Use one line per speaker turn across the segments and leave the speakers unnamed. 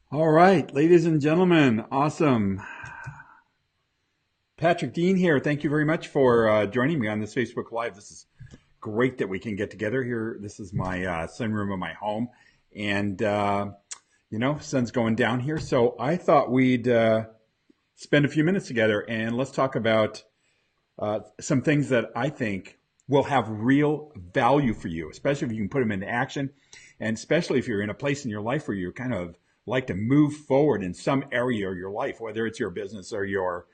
All right, ladies and gentlemen, awesome. Patrick Dean here. Thank you very much for joining me on this Facebook Live. This is great that we can get together here. This is my sunroom of my home, and sun's going down here. So I thought we'd spend a few minutes together and let's talk about some things that I think will have real value for you, especially if you can put them into action, and especially if you're in a place in your life where you kind of like to move forward in some area of your life, whether it's your business or your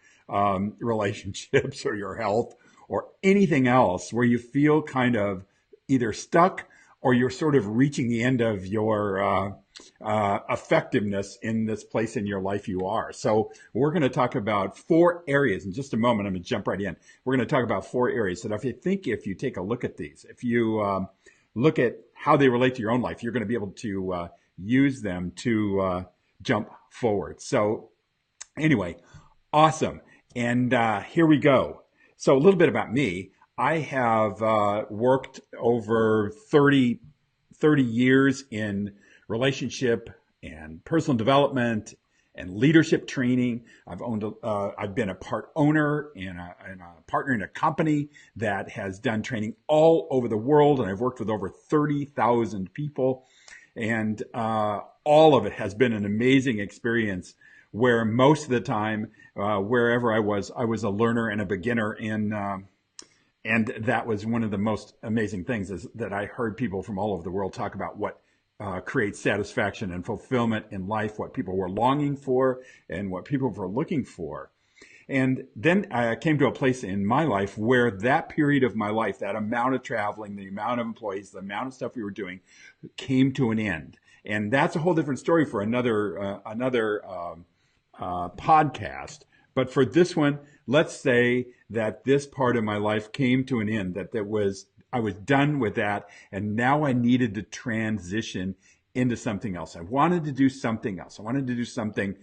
relationships or your health or anything else, where you feel kind of either stuck or you're sort of reaching the end of your effectiveness in this place in your life you are. So we're going to talk about four areas in just a moment. I'm going to jump right in. We're going to talk about four areas that if you take a look at these, if you look at how they relate to your own life, you're going to be able to use them to jump forward. So anyway, awesome. And here we go. So a little bit about me. I have worked over 30 years in relationship and personal development and leadership training. I've been a part owner and a partner in a company that has done training all over the world, and I've worked with over 30,000 people, and all of it has been an amazing experience. Where most of the time, wherever I was a learner and a beginner, and that was one of the most amazing things is that I heard people from all over the world talk about what creates satisfaction and fulfillment in life, what people were longing for, and what people were looking for. And then I came to a place in my life where that period of my life, that amount of traveling, the amount of employees, the amount of stuff we were doing, came to an end. And that's a whole different story for another podcast. But for this one, let's say that this part of my life came to an end, I was done with that, and now I needed to transition into something else. I wanted to do something else. I wanted to do something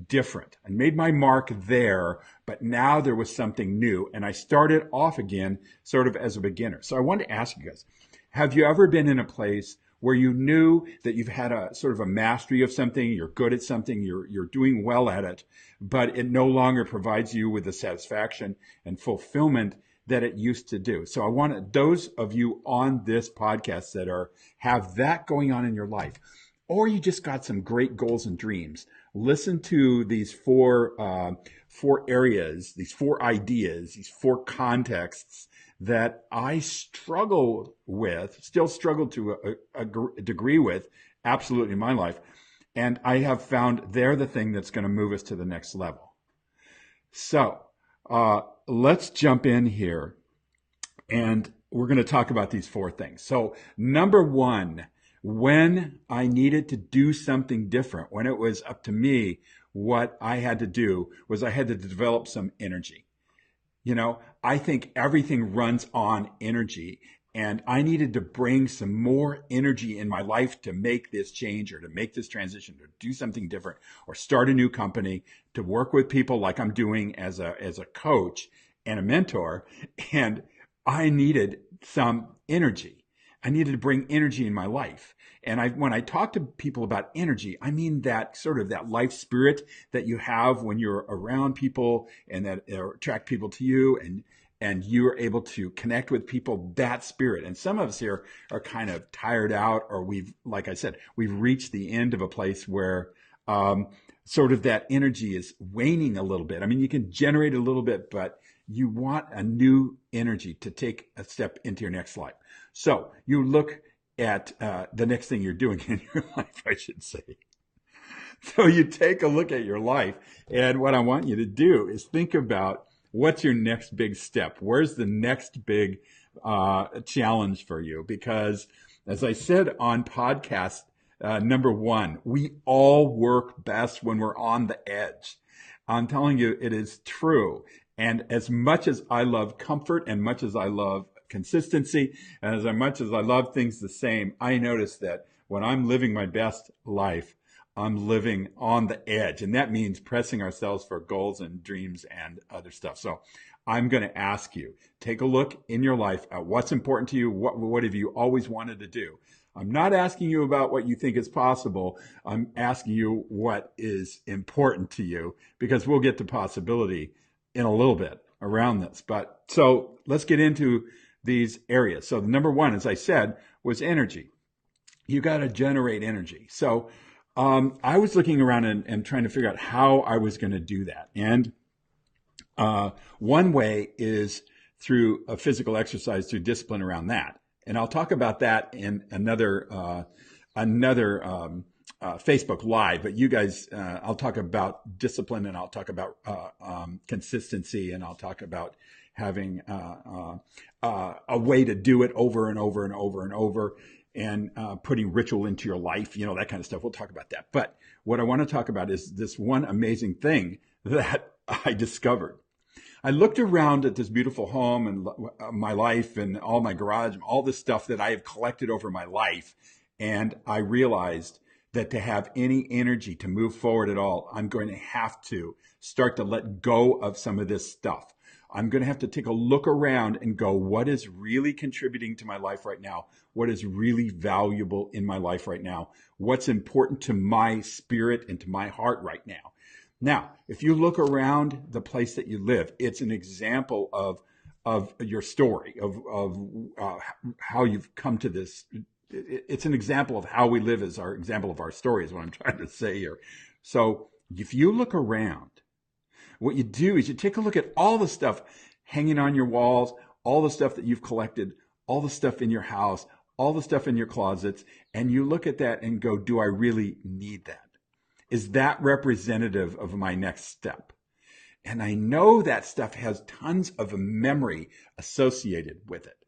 different. I made my mark there, but now there was something new, and I started off again sort of as a beginner. So I wanted to ask you guys, have you ever been in a place where you knew that you've had a sort of a mastery of something, you're good at something, you're doing well at it, but it no longer provides you with the satisfaction and fulfillment that it used to do? So I want those of you on this podcast that have that going on in your life, or you just got some great goals and dreams. Listen to these four areas, these four ideas, these four contexts that I still struggle to a degree with, absolutely in my life. And I have found they're the thing that's going to move us to the next level. So let's jump in here and we're going to talk about these four things. So number one, when I needed to do something different, when it was up to me, what I had to do was I had to develop some energy. I think everything runs on energy, and I needed to bring some more energy in my life to make this change or to make this transition, to do something different or start a new company, to work with people like I'm doing as a coach and a mentor. And I needed some energy. I needed to bring energy in my life. And when I talk to people about energy, I mean that sort of that life spirit that you have when you're around people and that attract people to you, and you're able to connect with people, that spirit. And some of us here are kind of tired out, or like I said, we've reached the end of a place where sort of that energy is waning a little bit. I mean, you can generate a little bit, but you want a new energy to take a step into your next life. So you look at the next thing you're doing in your life, I should say. So you take a look at your life, and what I want you to do is think about what's your next big step? Where's the next big challenge for you? Because as I said on podcast number one, we all work best when we're on the edge. I'm telling you, it is true. And as much as I love comfort and much as I love consistency and as much as I love things the same, I notice that when I'm living my best life, I'm living on the edge. And that means pressing ourselves for goals and dreams and other stuff. So I'm going to ask you, take a look in your life at what's important to you. What have you always wanted to do? I'm not asking you about what you think is possible. I'm asking you what is important to you, because we'll get to possibility in a little bit around this. But so let's get into these areas. So the number one, as I said, was energy. You got to generate energy. So I was looking around and trying to figure out how I was going to do that. And one way is through a physical exercise, through discipline around that. And I'll talk about that in another Facebook Live. But you guys, I'll talk about discipline, and I'll talk about consistency, and I'll talk about having a way to do it over and over and over and over, and putting ritual into your life, that kind of stuff. We'll talk about that. But what I want to talk about is this one amazing thing that I discovered. I looked around at this beautiful home and my life and all my garage and all this stuff that I have collected over my life. And I realized that to have any energy to move forward at all, I'm going to have to start to let go of some of this stuff. I'm going to have to take a look around and go, what is really contributing to my life right now? What is really valuable in my life right now? What's important to my spirit and to my heart right now? Now, if you look around the place that you live, it's an example of your story, of how you've come to this. It's an example of how we live as our example of our story, is what I'm trying to say here. So if you look around, what you do is you take a look at all the stuff hanging on your walls, all the stuff that you've collected, all the stuff in your house, all the stuff in your closets, and you look at that and go, do I really need that? Is that representative of my next step? And I know that stuff has tons of memory associated with it.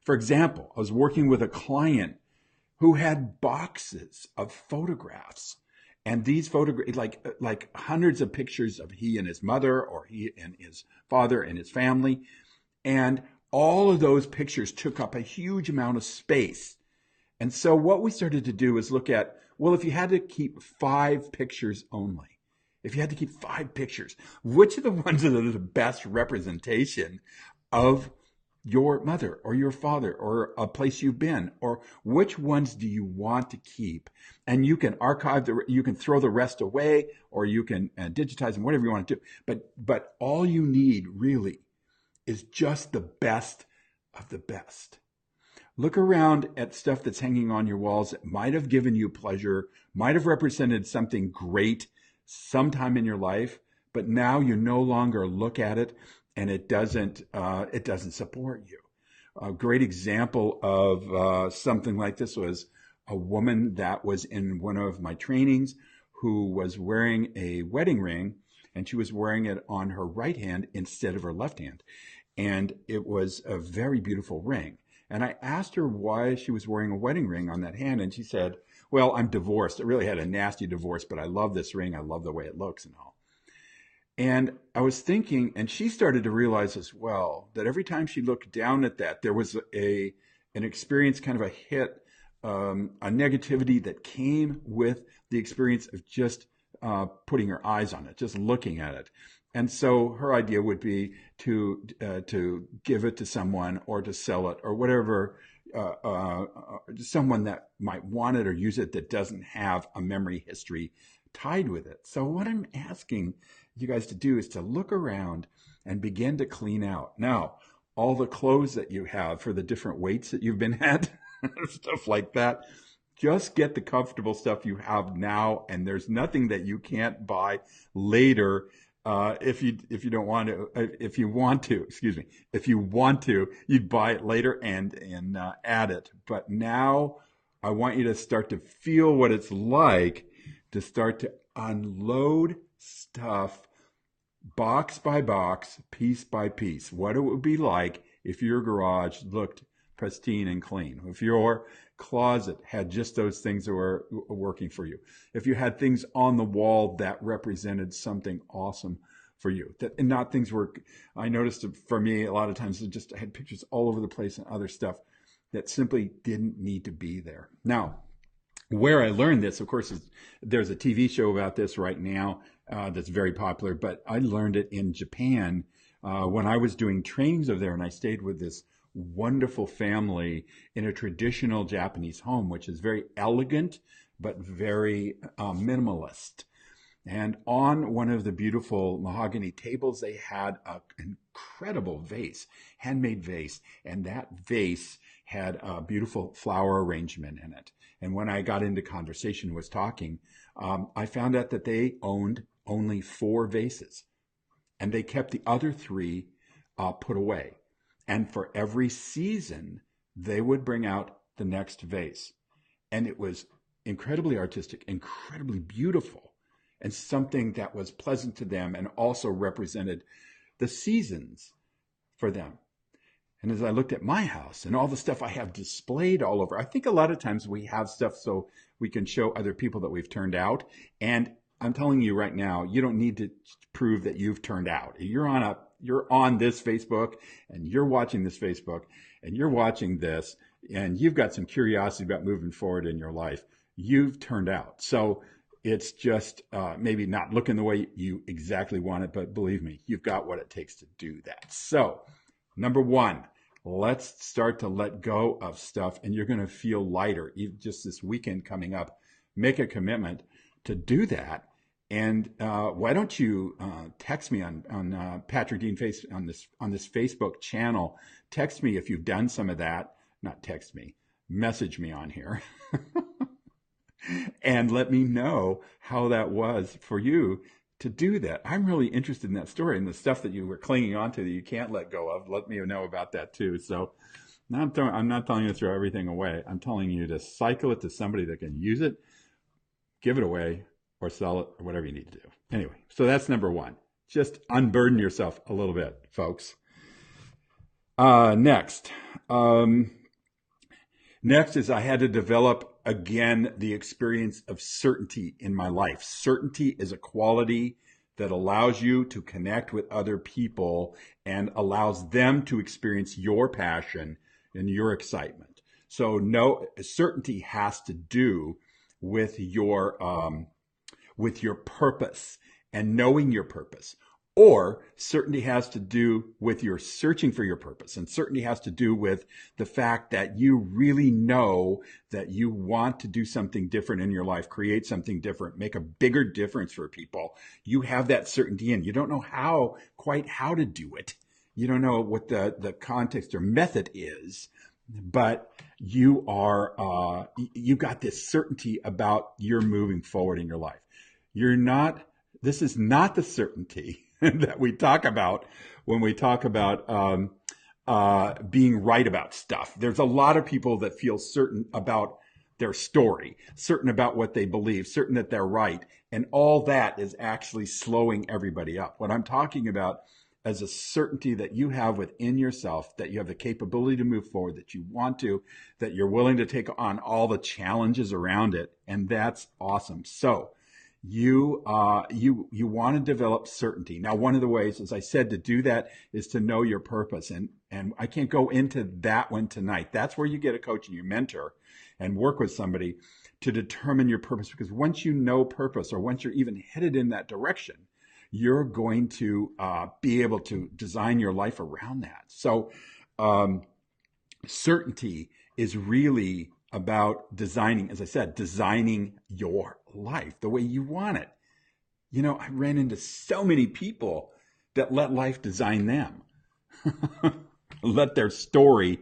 For example, I was working with a client who had boxes of photographs. And these photographs, like hundreds of pictures of he and his mother, or he and his father and his family. And all of those pictures took up a huge amount of space. And so what we started to do is look at, well, if you had to keep 5 pictures only, if you had to keep 5 pictures, which are the ones that are the best representation of your mother or your father or a place you've been, or which ones do you want to keep? And you can archive you can throw the rest away, or you can digitize them, whatever you want to do. But all you need really is just the best of the best. Look around at stuff that's hanging on your walls that might have given you pleasure, might have represented something great sometime in your life, but now you no longer look at it, and it doesn't support you. A great example of something like this was a woman that was in one of my trainings who was wearing a wedding ring, and she was wearing it on her right hand instead of her left hand. And it was a very beautiful ring. And I asked her why she was wearing a wedding ring on that hand. And she said, well, I'm divorced. I really had a nasty divorce, but I love this ring. I love the way it looks and all. And I was thinking, and she started to realize as well, that every time she looked down at that, there was an experience, kind of a hit, a negativity that came with the experience of just putting her eyes on it, just looking at it. And so her idea would be to give it to someone, or to sell it, or whatever, someone that might want it or use it that doesn't have a memory history tied with it. So what I'm asking you guys to do is to look around and begin to clean out. Now, all the clothes that you have for the different weights that you've been at, stuff like that, just get the comfortable stuff you have now, and there's nothing that you can't buy later. If you want to, you'd buy it later and add it. But now I want you to start to feel what it's like to start to unload stuff box by box, piece by piece. What it would be like if your garage looked pristine and clean. If your closet had just those things that were working for you. If you had things on the wall that represented something awesome for you, and not things were, I noticed for me, a lot of times I had pictures all over the place and other stuff that simply didn't need to be there. Now, where I learned this, of course, is there's a TV show about this right now that's very popular, but I learned it in Japan when I was doing trainings over there, and I stayed with this wonderful family in a traditional Japanese home, which is very elegant but very minimalist. And on one of the beautiful mahogany tables, they had an incredible vase, handmade vase. And that vase had a beautiful flower arrangement in it. And when I got into conversation, was talking, I found out that they owned only four vases and they kept the other three put away. And for every season, they would bring out the next vase. And it was incredibly artistic, incredibly beautiful, and something that was pleasant to them and also represented the seasons for them. And as I looked at my house and all the stuff I have displayed all over, I think a lot of times we have stuff so we can show other people that we've turned out. And I'm telling you right now, you don't need to prove that you've turned out. You're on this Facebook and you're watching this Facebook and you're watching this and you've got some curiosity about moving forward in your life. You've turned out. So it's just maybe not looking the way you exactly want it, but believe me, you've got what it takes to do that. So number one, let's start to let go of stuff and you're going to feel lighter. Just this weekend coming up, make a commitment to do that. And why don't you text me on Patrick Dean Face on this Facebook channel? Text me if you've done some of that. Not text me, message me on here, and let me know how that was for you to do that. I'm really interested in that story and the stuff that you were clinging on to that you can't let go of. Let me know about that too. So I'm not telling you to throw everything away. I'm telling you to cycle it to somebody that can use it, give it away, or sell it, or whatever you need to do. Anyway, so that's number one. Just unburden yourself a little bit, folks. Next is I had to develop again the experience of certainty in my life. Certainty is a quality that allows you to connect with other people and allows them to experience your passion and your excitement. So no, certainty has to do with your purpose and knowing your purpose. Or certainty has to do with your searching for your purpose. And certainty has to do with the fact that you really know that you want to do something different in your life, create something different, make a bigger difference for people. You have that certainty and you don't know quite how to do it. You don't know what the context or method is, but you got this certainty about you're moving forward in your life. This is not the certainty that we talk about when we talk about being right about stuff. There's a lot of people that feel certain about their story, certain about what they believe, certain that they're right. And all that is actually slowing everybody up. What I'm talking about is a certainty that you have within yourself, that you have the capability to move forward, that you want to, that you're willing to take on all the challenges around it. And that's awesome. So you want to develop certainty. Now, one of the ways, as I said, to do that is to know your purpose. And I can't go into that one tonight. That's where you get a coach and your mentor and work with somebody to determine your purpose. Because once you know purpose, or once you're even headed in that direction, you're going to be able to design your life around that. So certainty is really about designing, as I said, designing your life the way you want it. You know, I ran into so many people that let life design them, let their story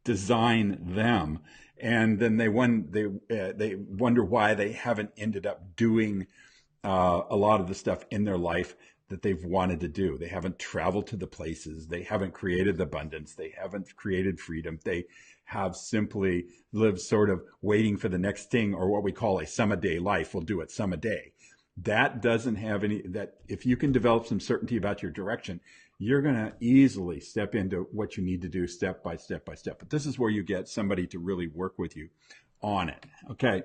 design them. And then they wonder why they haven't ended up doing a lot of the stuff in their life that they've wanted to do. They haven't traveled to the places. They haven't created abundance. They haven't created freedom. They have simply lived sort of waiting for the next thing, or what we call a some-a-day life. We'll do it some a day. That doesn't have that if you can develop some certainty about your direction, you're going to easily step into what you need to do step by step by step. But this is where you get somebody to really work with you on it. Okay.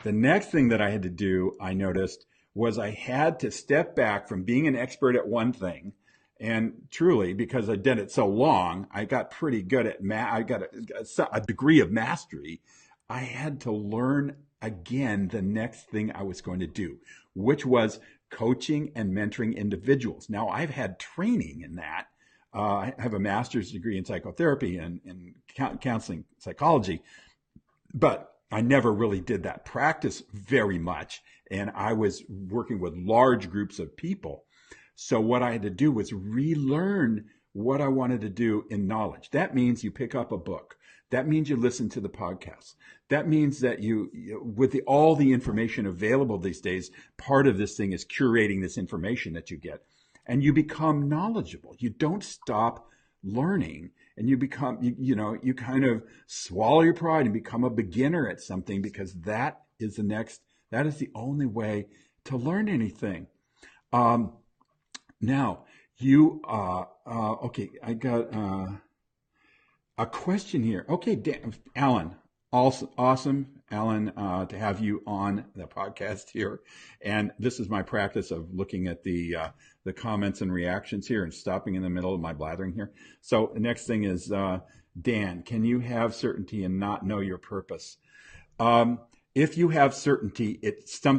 The next thing that I had to do, I noticed, was I had to step back from being an expert at one thing. And truly, because I did it so long, I got pretty good at I got a degree of mastery. I had to learn again the next thing I was going to do, which was coaching and mentoring individuals. Now, I've had training in that I have a master's degree in psychotherapy and counseling psychology, but I never really did that practice very much. And I was working with large groups of people. So what I had to do was relearn what I wanted to do in knowledge. That means you pick up a book. That means you listen to the podcasts. That means that with all the information available these days, part of this thing is curating this information that you get, and you become knowledgeable. You don't stop learning, and you become, you kind of swallow your pride and become a beginner at something, because that is the only way to learn anything. Now okay, I got a question here. Okay, Dan, Alan, awesome, Alan, to have you on the podcast here. And this is my practice of looking at the comments and reactions here and stopping in the middle of my blathering here. So the next thing is, Dan, can you have certainty and not know your purpose? If you have certainty,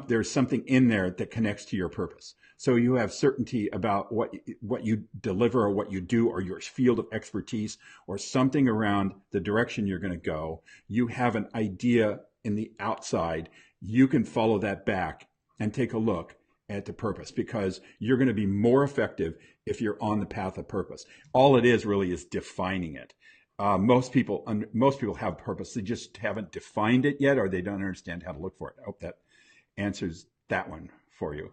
there's something in there that connects to your purpose. So you have certainty about what you deliver or what you do or your field of expertise or something around the direction you're going to go. You have an idea in the outside. You can follow that back and take a look at the purpose, because you're going to be more effective if you're on the path of purpose. All it is really is defining it. Most people have purpose. They just haven't defined it yet, or they don't understand how to look for it. I hope that answers that one for you.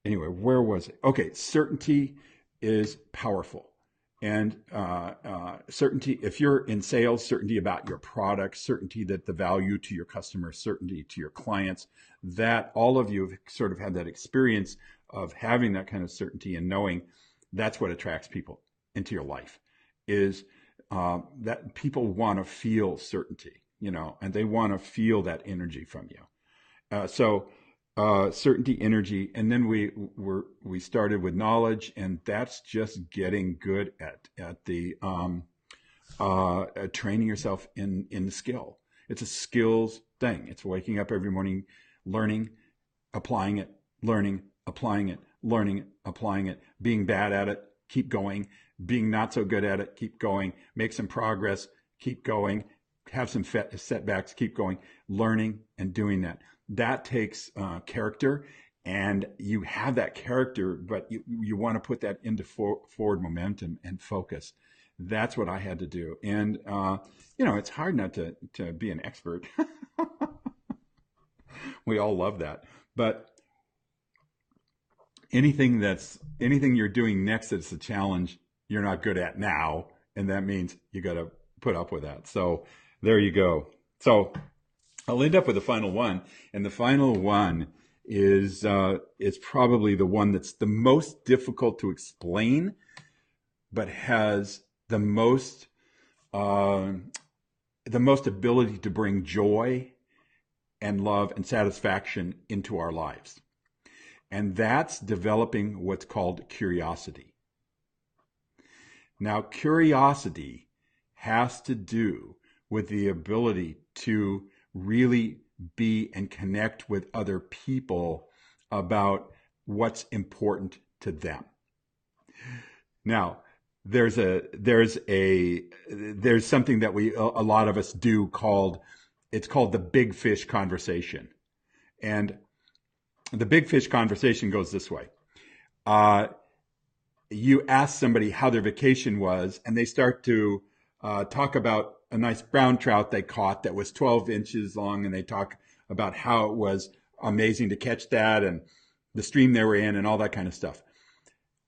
Anyway, where was it? Okay, certainty is powerful. And certainty, if you're in sales, certainty about your product, certainty that the value to your customers, certainty to your clients, that all of you have sort of had that experience of having that kind of certainty and knowing that's what attracts people into your life, is that people want to feel certainty, and they want to feel that energy from you. So certainty, energy, and then we started with knowledge, and that's just getting good at the training yourself in the skill. It's a skills thing. It's waking up every morning, learning, applying it, learning, applying it, learning, applying it, being bad at it, keep going, being not so good at it, keep going, make some progress, keep going, have some setbacks, keep going, learning and doing that. That takes character, and you have that character, but you want to put that into forward momentum and focus. That's what I had to do. And, it's hard not to be an expert. We all love that. But anything you're doing next that's a challenge you're not good at now, and that means you got to put up with that. So there you go. So I'll end up with the final one, and the final one is probably the one that's the most difficult to explain, but has the most ability to bring joy and love and satisfaction into our lives. And that's developing what's called curiosity. Now, curiosity has to do with the ability to really be and connect with other people about what's important to them. Now, there's something that a lot of us do called the big fish conversation. And the big fish conversation goes this way. You ask somebody how their vacation was, and they start to talk about a nice brown trout they caught that was 12 inches long, and they talk about how it was amazing to catch that and the stream they were in and all that kind of stuff.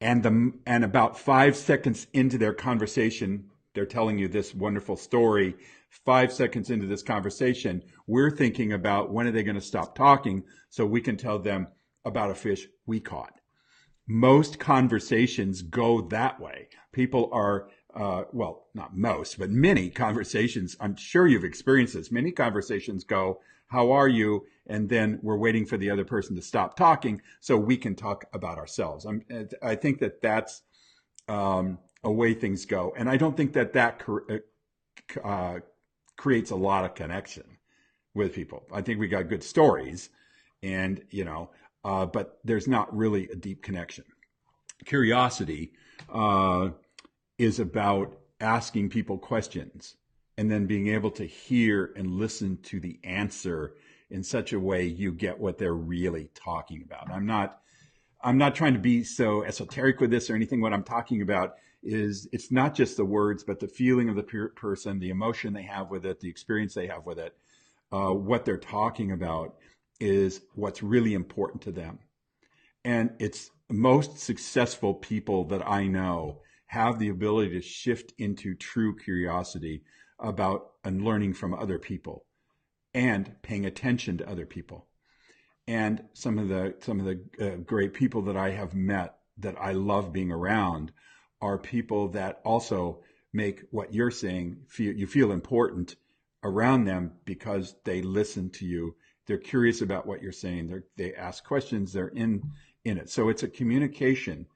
And about 5 seconds into their conversation, they're telling you this wonderful story. 5 seconds into this conversation, we're thinking about when are they going to stop talking so we can tell them about a fish we caught. Most conversations go that way. People are, well, not most, but many conversations, I'm sure you've experienced this. Many conversations go, how are you? And then we're waiting for the other person to stop talking so we can talk about ourselves. I think that that's a way things go. And I don't think that creates a lot of connection with people. I think we got good stories, and, but there's not really a deep connection. Curiosity uh, is about asking people questions and then being able to hear and listen to the answer in such a way you get what they're really talking about. I'm not trying to be so esoteric with this or anything. What I'm talking about is it's not just the words, but the feeling of the person, the emotion they have with it, the experience they have with it. What they're talking about is what's really important to them. And it's most successful people that I know have the ability to shift into true curiosity about and learning from other people and paying attention to other people. And some of the great people that I have met that I love being around are people that also make what you're saying feel you feel important around them because they listen to you. They're curious about what you're saying. They ask questions. They're in it. So it's a communication,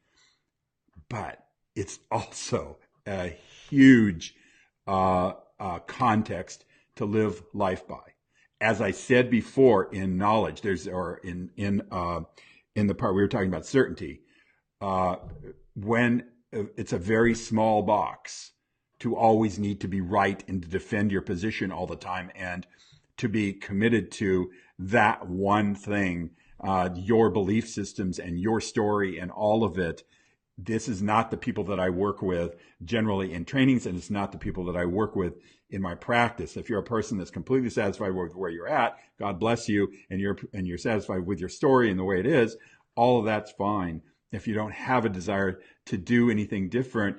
but it's also a huge context to live life by. As I said before, in knowledge, there's or in the part we were talking about certainty, uh, when it's a very small box to always need to be right and to defend your position all the time and to be committed to that one thing, your belief systems and your story and all of it. This is not the people that I work with generally in trainings, and it's not the people that I work with in my practice. If you're a person that's completely satisfied with where you're at, God bless you, and you're satisfied with your story and the way it is, all of that's fine. If you don't have a desire to do anything different,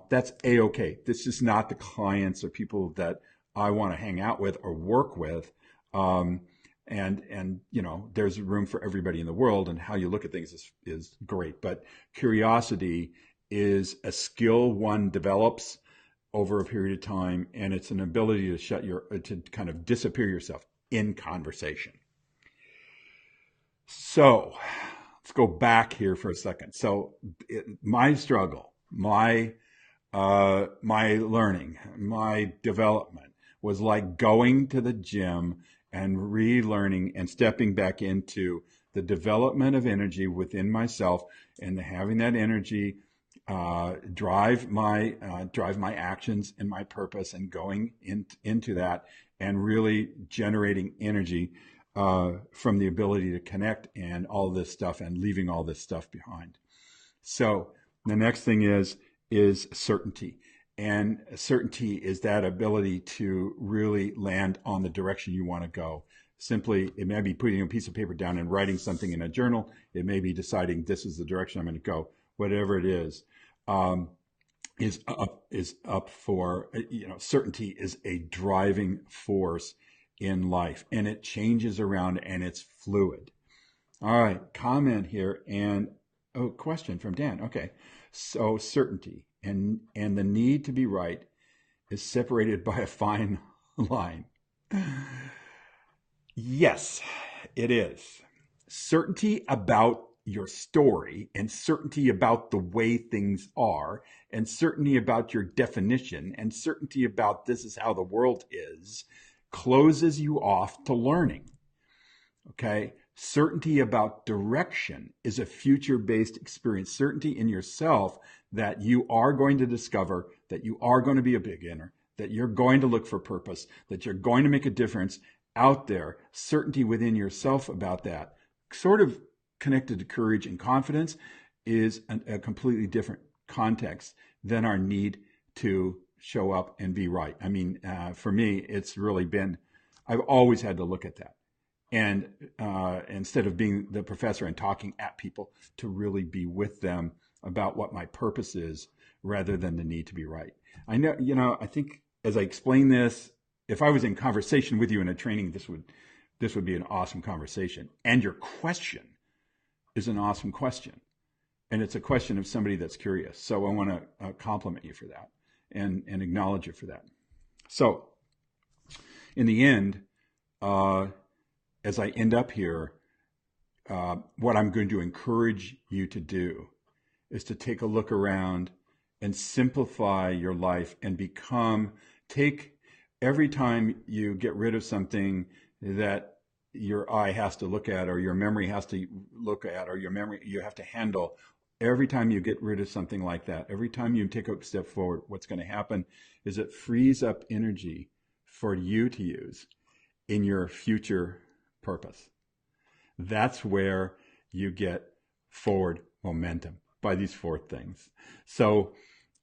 that's a-okay. This is not the clients or people that I want to hang out with or work with. Um, and there's room for everybody in the world, and how you look at things is great. But curiosity is a skill one develops over a period of time, and it's an ability to kind of disappear yourself in conversation. So let's go back here for a second. So my struggle, my learning, my development was like going to the gym and relearning and stepping back into the development of energy within myself, and having that energy drive my actions and my purpose, and going into that and really generating energy from the ability to connect and all this stuff, and leaving all this stuff behind. So the next thing is certainty. And certainty is that ability to really land on the direction you want to go. Simply, it may be putting a piece of paper down and writing something in a journal. It may be deciding this is the direction I'm going to go. Whatever it um, is up for, certainty is a driving force in life, and it changes around and it's fluid. All right, comment here, and question from Dan. Okay, so certainty and the need to be right is separated by a fine line. Yes, it is. Certainty about your story, and certainty about the way things are, and certainty about your definition, and certainty about this is how the world is, closes you off to learning. Okay. Certainty about direction is a future based experience. Certainty in yourself that you are going to discover, that you are going to be a beginner, that you're going to look for purpose, that you're going to make a difference out there. Certainty within yourself about that, sort of connected to courage and confidence, is a completely different context than our need to show up and be right. I mean, for me, it's really been, I've always had to look at that, and instead of being the professor and talking at people, to really be with them about what my purpose is, rather than the need to be right. I know, I think as I explain this, if I was in conversation with you in a training, this would be an awesome conversation. And your question is an awesome question, and it's a question of somebody that's curious. So I want to compliment you for that, and acknowledge you for that. So in the end, as I end up here, what I'm going to encourage you to do is to take a look around and simplify your life, and take every time you get rid of something that your eye has to look at, or your memory has to look at, or you have to handle, every time you get rid of something like that, every time you take a step forward, what's going to happen is it frees up energy for you to use in your future purpose. That's where you get forward momentum by these four things. So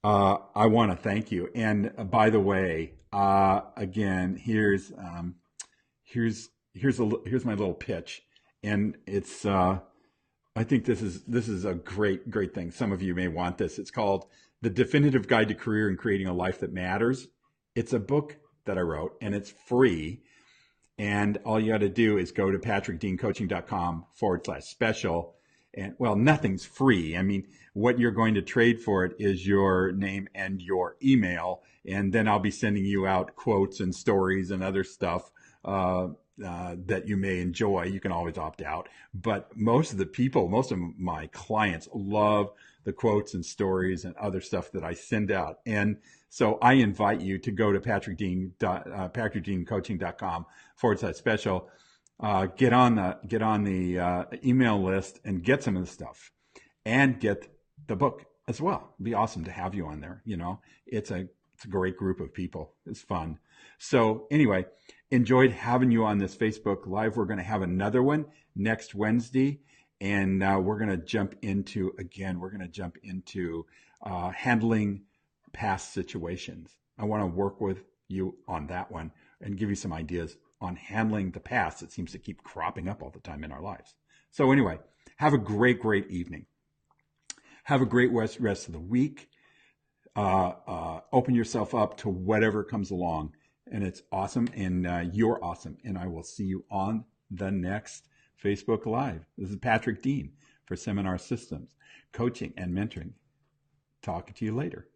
I want to thank you. And by the way, again, here's my little pitch, and it's I think this is a great thing. Some of you may want this. It's called The Definitive Guide to Career and Creating a Life That Matters. It's a book that I wrote, and it's free. And all you got to do is go to patrickdeancoaching.com/special. And well, nothing's free. I mean, what you're going to trade for it is your name and your email. And then I'll be sending you out quotes and stories and other stuff that you may enjoy. You can always opt out. But most of my clients love the quotes and stories and other stuff that I send out. And so I invite you to go to patrickdeancoaching.com/special. Get on the email list and get some of the stuff, and get the book as well. It'd be awesome to have you on there. It's a great group of people. It's fun. So anyway, enjoyed having you on this Facebook Live. We're going to have another one next Wednesday, and we're going to jump into handling past situations. I want to work with you on that one and give you some ideas on handling the past that seems to keep cropping up all the time in our lives. So anyway, have a great evening. Have a great rest of the week. Open yourself up to whatever comes along, and it's awesome, and you're awesome. And I will see you on the next Facebook Live. This is Patrick Dean for Seminar Systems, Coaching and Mentoring. Talk to you later.